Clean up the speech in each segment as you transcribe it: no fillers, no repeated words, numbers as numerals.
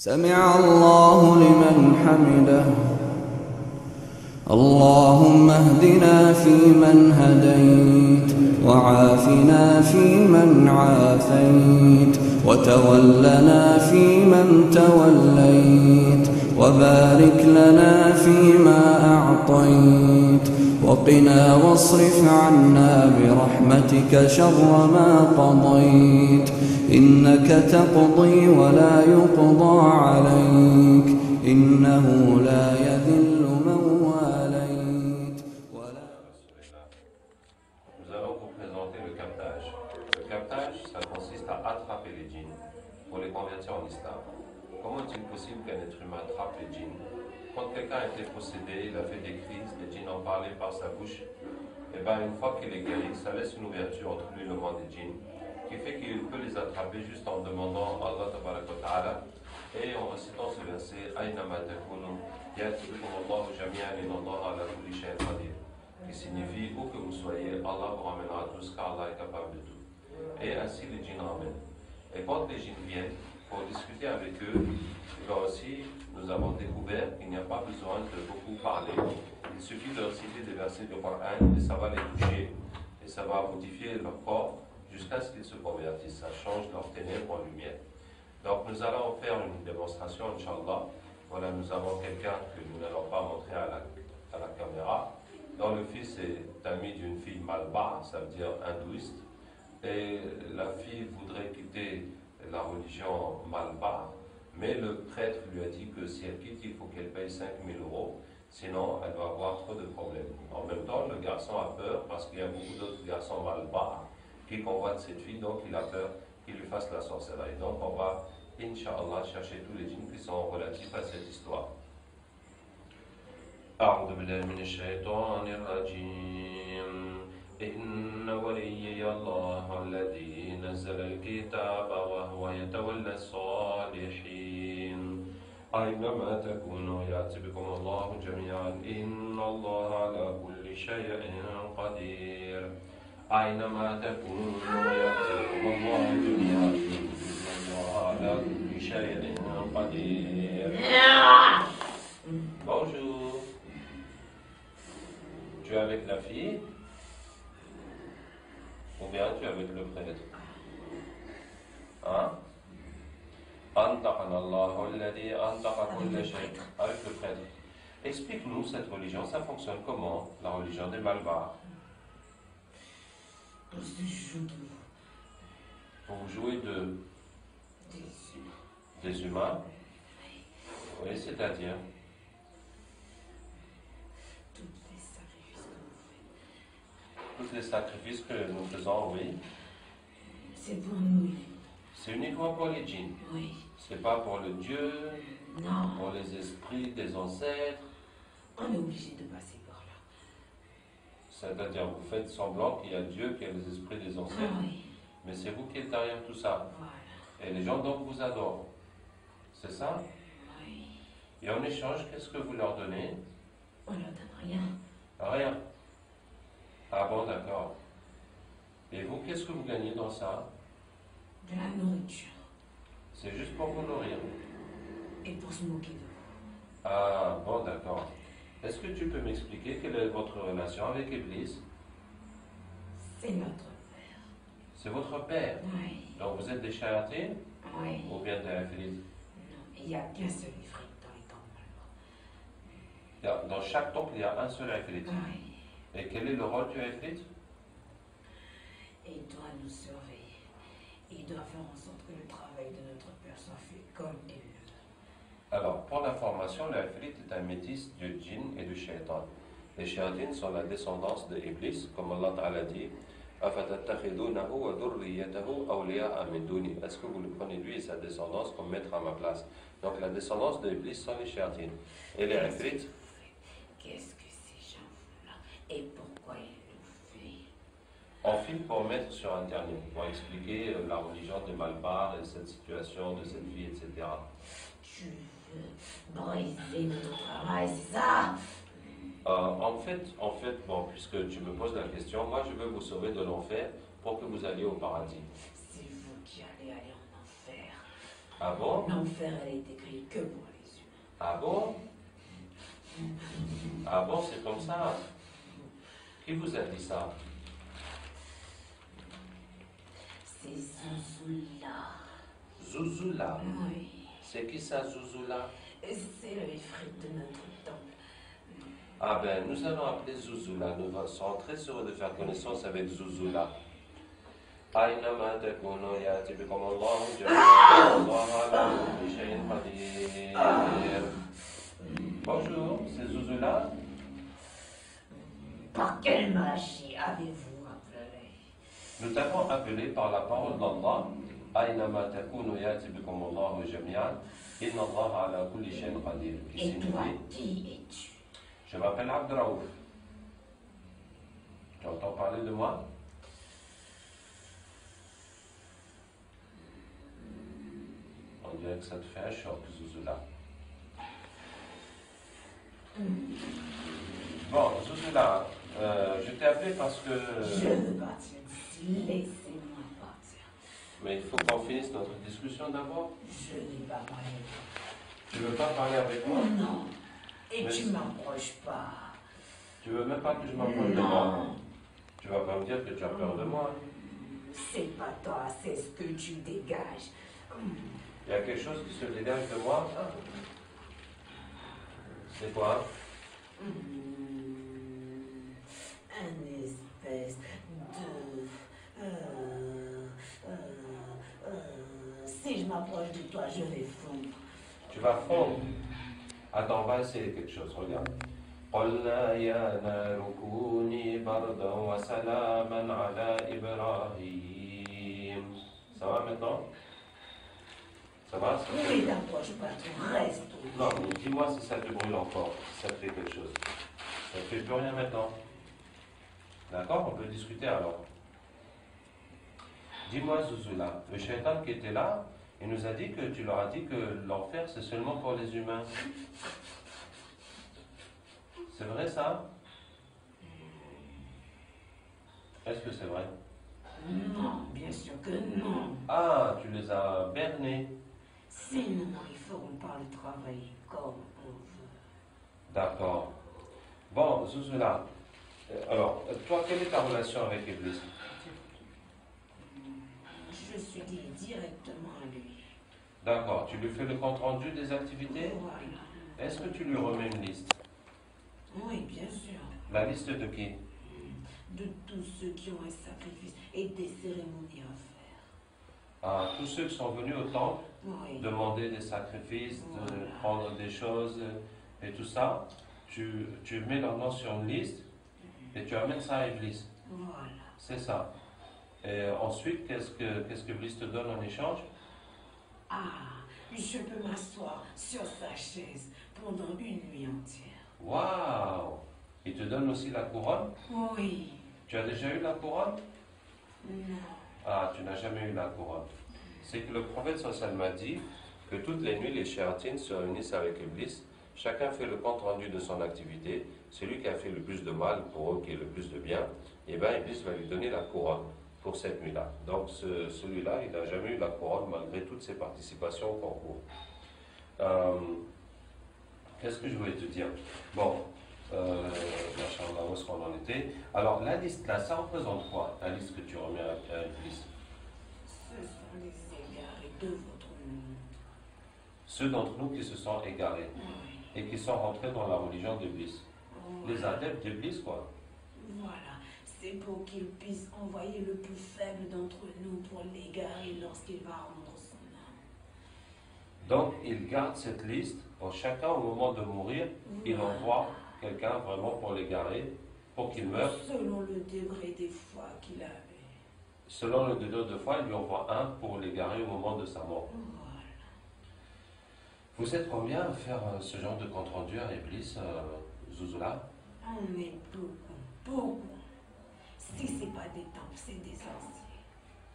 سمع الله لمن حمده اللهم اهدنا فيمن هديت وعافنا فيمن عافيت وتولنا فيمن توليت وبارك لنا فيما أعطيت وقنا واصرف عنا برحمتك شر ما قضيت إنك تقضي ولا يقضى عليك إنه لا يذل من واليت ولا. Nous allons vous présenter le captage. Le captage, ça consiste à attraper les djinns pour les convertir en islam. Comment est-il possible qu'un être humain attrape les djinns? Quand quelqu'un a été possédé, il a fait des crises, les djinns en parlaient par sa bouche, et bien une fois qu'il est guéri, ça laisse une ouverture entre lui et le monde des djinns, qui fait qu'il peut les attraper juste en demandant à Allah tabaraka wa ta'ala et en récitant ce verset Aynama takunu ya'tikum Allahu jami'an inna Allaha ala kulli shay'in qadir, qui signifie où que vous soyez, Allah vous ramènera tous car Allah est capable de tout. Et ainsi les djinns ramènent. Et quand les djinns viennent pour discuter avec eux, là aussi nous avons découvert qu'il n'y a pas besoin de beaucoup parler. Il suffit de réciter des versets du Coran et ça va les toucher et ça va modifier leur corps jusqu'à ce qu'ils se convertissent. Ça change leur ténèbres en lumière. Donc nous allons faire une démonstration, Inch'Allah. Voilà, nous avons quelqu'un que nous n'allons pas montrer à la caméra, dont le fils est ami d'une fille malba, ça veut dire hindouiste. Et la fille voudrait quitter la religion malba, mais le prêtre lui a dit que si elle quitte, il faut qu'elle paye 5 000 €, sinon elle va avoir trop de problèmes. En même temps, le garçon a peur parce qu'il y a beaucoup d'autres garçons malba qui convoitent cette fille, donc il a peur qu'il lui fasse la sorcellerie. Donc on va, Inch'Allah, chercher tous les djinns qui sont relatifs à cette histoire. أعوذ بالله من الشيطان الرجيم إن وليي الله الذي نزل الكتاب وهو يتولى الصالحين أينما تكونوا يأتي بكم الله جميعا إن الله على كل شيء قدير أينما تكونوا يأتي بكم الله جميعا إن الله على كل شيء قدير. Bonjour. Tu es avec la fille ou bien tu es avec le prêtre? Hein? أنطقنا الله الذي أنطق كل شيء. Avec le prêtre. Explique-nous cette religion, ça fonctionne comment, la religion des Malbars? Vous jouez des humains? Oui, c'est-à-dire? Tous les sacrifices que nous faisons, oui. C'est pour nous. C'est uniquement pour les djinns. Oui. C'est pas pour le Dieu, Non. pour les esprits des ancêtres. On est obligé de passer par là. C'est-à-dire, vous faites semblant qu'il y a Dieu, qu'il y a les esprits des ancêtres. Ah oui. Mais c'est vous qui êtes derrière tout ça. Voilà. Et les gens donc vous adorent. C'est ça? Oui. Et en échange, qu'est-ce que vous leur donnez? On leur donne rien. Rien. Ah bon, d'accord. Et vous, qu'est-ce que vous gagnez dans ça? De la nourriture. C'est juste pour vous nourrir. Et pour se moquer de vous. Ah bon, d'accord. Est-ce que tu peux m'expliquer quelle est votre relation avec Iblis? C'est notre père. C'est votre père. Oui. Donc vous êtes des chayatines Oui. ou bien des ifrites? Non. Il n'y a qu'un seul ifrit dans les temps malbars. Dans chaque temple, il y a un seul ifrit. Oui. Et quel est le rôle du ifrit? Il doit nous surveiller. Il doit faire en sorte que le travail de notre père soit fait comme il le veut. Alors, pour l'information, l'ifrit est un métis du djinn et du shaitan. Les shayatines sont la descendance de Iblis, comme Allah Ta'ala dit. Est-ce que vous le prenez lui et sa descendance comme maître à ma place? Donc la descendance de Iblis sont les shayatines. Et les ifrit? Qu'est-ce que ces gens-là et pourquoi ils le font? On filme pour mettre sur Internet, pour expliquer la religion des Malbars et cette situation de cette vie, etc. Tu veux briser notre travail, c'est ça? En fait, bon, puisque tu me poses la question, moi je veux vous sauver de l'enfer pour que vous alliez au paradis. C'est vous qui allez aller en enfer. Ah bon? L'enfer, elle est écrite que pour les humains. Ah bon? Ah bon, c'est comme ça? Qui vous a dit ça? C'est Zouzoula. Zouzoula. Oui. C'est qui ça, Zouzoula? C'est le ifrit de notre temple. Ah ben, nous allons appeler Zouzoula. Nous serons très heureux de faire connaissance avec Zouzoula. أينما تكونوا يأتي بكم الله جميعا الله على كل شيء قدير. Bonjour, c'est Zouzoula. Par quelle magie avez-vous appelé? Nous t'avons appelé par la parole d'Allah. أينما تكونوا يأتي بكم الله جميعا إن الله على كل شيء قدير. Et toi, qui es-tu? Je m'appelle Abdraouf. Tu entends parler de moi? On dirait que ça te fait un choc, Zouzoula. Bon, Zouzoula, je t'ai appelé parce que... Je veux partir d'ici. Laissez-moi partir. Mais il faut qu'on finisse notre discussion d'abord. Je n'ai pas parlé. Tu veux pas parler avec moi? Non. Et Mais tu m'approches pas. Tu veux même pas que je m'approche de moi? Tu vas pas me dire que tu as peur de moi? C'est pas toi, c'est ce que tu dégages. Il y a quelque chose qui se dégage de moi? C'est quoi? Un espèce de... Si je m'approche de toi, je vais fondre. Tu vas fondre. Attends, on va essayer quelque chose, regarde. قلنا يا نار كوني بردا وسلاما على إبراهيم. Ça va maintenant? Ça va? Oui, t'approche pas trop, reste. Non, mais dis-moi si ça te brûle encore, si ça te fait quelque chose. Ça ne fait plus rien maintenant. D'accord? On peut discuter alors. Dis-moi, Zouzoula, le shaitan qui était là, il nous a dit que tu leur as dit que l'enfer c'est seulement pour les humains. C'est vrai ça? Est-ce que c'est vrai? Non, bien sûr que non. Ah, tu les as bernés. Sinon, ils feront pas le travail comme on veut. D'accord. Bon, Zouzoula, alors, toi, quelle est ta relation avec Iblis? Je suis liée directement à lui. D'accord, tu lui fais le compte rendu des activités? Voilà. Est-ce que tu lui remets une liste? Oui, bien sûr. La liste de qui? De tous ceux qui ont un sacrifice et des cérémonies à faire. Ah, tous ceux qui sont venus au temple, Oui. demander des sacrifices, de Voilà. prendre des choses et tout ça, tu mets leur nom sur une liste et tu amènes ça à Iblis. Voilà. C'est ça. Et ensuite, qu'est-ce que Iblis te donne en échange? Ah, je peux m'asseoir sur sa chaise pendant une nuit entière. Waouh! Il te donne aussi la couronne? Oui. Tu as déjà eu la couronne? Non. Ah, tu n'as jamais eu la couronne. C'est que le prophète sallallahu alayhi wa sallam a dit que toutes les nuits, les shéyatines se réunissent avec Iblis. Chacun fait le compte rendu de son activité. Celui qui a fait le plus de mal pour eux, qui est le plus de bien, et bien Iblis va lui donner la couronne pour cette nuit-là. Donc celui-là, il n'a jamais eu la couronne malgré toutes ses participations au concours. Qu'est-ce que je voulais te dire? Bon, machallah, où est-ce qu'on en était? Alors la liste là, ça représente quoi? La liste que tu remets à Iblis? Ce sont les égarés de votre monde. Ceux d'entre nous qui se sont égarés Oui. et qui sont rentrés dans la religion d'Iblis. Les Voilà. adeptes d'Iblis, quoi. Voilà. C'est pour qu'il puisse envoyer le plus faible d'entre nous pour l'égarer lorsqu'il va rendre son âme. Donc, il garde cette liste pour chacun au moment de mourir. Il Voilà. envoie quelqu'un vraiment pour l'égarer, pour qu'il meure. Selon le degré des foi qu'il avait. Selon le degré de foi, il lui envoie un pour l'égarer au moment de sa mort. Voilà. Vous êtes combien à faire ce genre de compte rendu à Iblis, Zouzoula? On est beaucoup, beaucoup. Si c'est pas des temples, c'est des sorciers.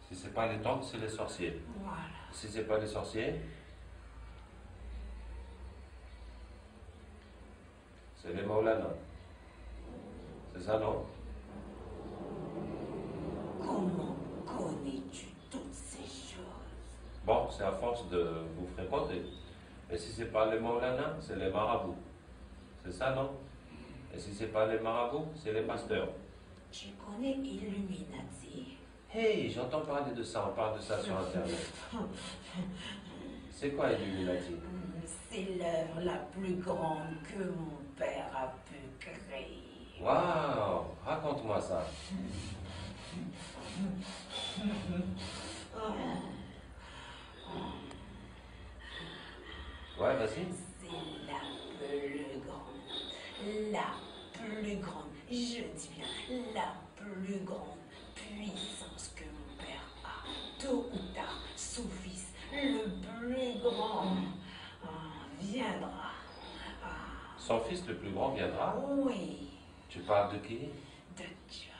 Si c'est pas les temples, c'est les sorciers. Voilà. Si c'est pas les sorciers, c'est les Maulana. C'est ça, non? Comment connais-tu toutes ces choses? Bon, c'est à force de vous fréquenter. Et si c'est pas les Maulana, c'est les marabouts. C'est ça, non? Et si c'est pas les marabouts, c'est les pasteurs. Je connais Illuminati. Hey, j'entends parler de ça, on parle de ça sur Internet. C'est quoi Illuminati? C'est l'œuvre la plus grande que mon père a pu créer. Waouh, raconte-moi ça. Ouais, vas-y. C'est la plus grande. La plus grande. Je dis bien la plus grande puissance que mon père a. Tôt ou tard, son fils, le plus grand, viendra. Son fils le plus grand viendra? Oui, Tu parles de qui? de Dieu.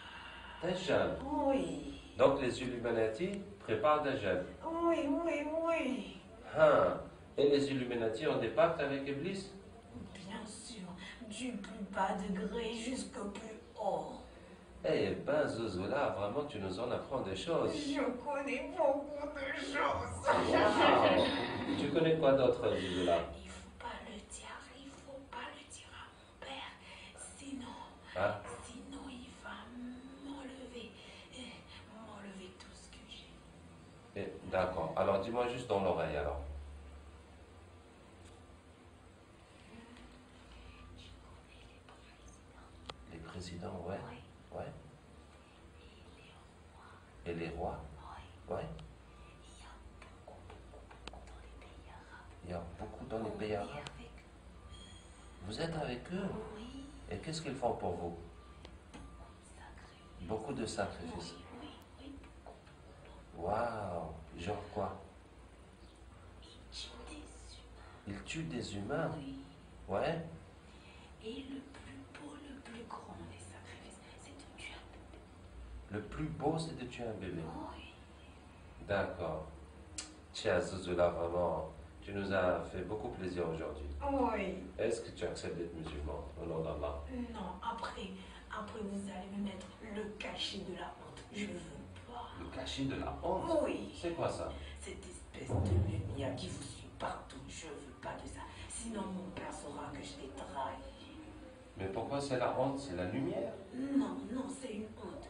Dajjal. Oui, Donc les Illuminati préparent Dajjal. oui, oui, oui. Hein. Et les Illuminati ont des pactes avec Iblis? Bien sûr, du plus bas degré jusqu'au plus haut. Eh ben, Zozola, vraiment, tu nous en apprends des choses. Je connais beaucoup de choses. Wow. Tu connais quoi d'autre, Zozola? Il faut pas le dire, il faut pas le dire à mon père. Sinon, Hein? sinon il va m'enlever tout ce que j'ai. D'accord. Alors, dis-moi juste dans l'oreille, alors. Les présidents, ouais. Oui, Ouais. et les rois. Et les rois? Oui, Ouais. il y a beaucoup dans les pays arabes. Il y a beaucoup dans les pays On est arabes. avec Vous êtes avec eux? oui, Et qu'est-ce qu'ils font pour vous? sacré. Beaucoup de sacrifices. Oui, oui, Waouh! Genre quoi? il tue des humains. Ils tuent des humains? Oui. Ouais. Et le plus beau, le plus grand des sacrifices, c'est de tuer un bébé. Le plus beau, c'est de tuer un bébé. Oui. D'accord. Tiens, Zozola, vraiment, tu nous as fait beaucoup plaisir aujourd'hui. Oui. Est-ce que tu acceptes d'être musulman au nom d'Allah? Non, après vous allez me mettre le cachet de la honte. Je veux pas. Le cachet de la honte? Oui. C'est quoi ça? Cette espèce de lumière qui vous suit partout, je veux pas de ça. Sinon mon père saura que je l'ai trahi. Mais pourquoi c'est la honte? C'est la lumière? Non, non, c'est une honte.